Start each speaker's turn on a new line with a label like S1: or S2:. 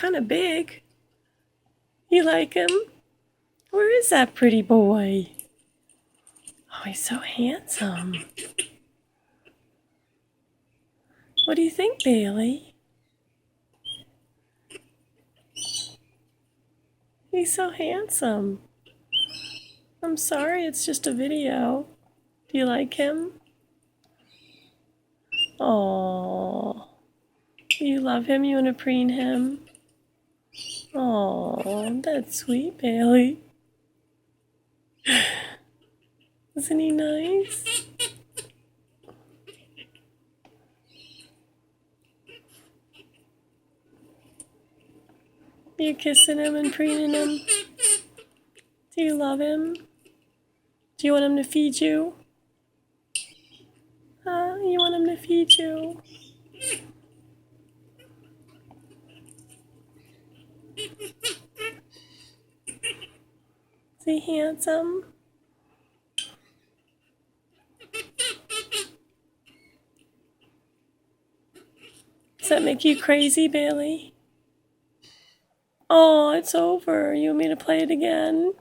S1: kind of big. You like him? Where is that pretty boy? Oh, he's so handsome. What do you think, Bailey? He's so handsome. I'm sorry, it's just a video. Do you like him? Oh, you love him? You want to preen him? Oh, that's sweet, Bailey. Isn't he nice? You kissing him and preening him? Do you love him? Do you want him to feed you? Huh? You want him to feed you? Is he handsome? Does that make you crazy, Bailey? Oh, it's over. You want me to play it again?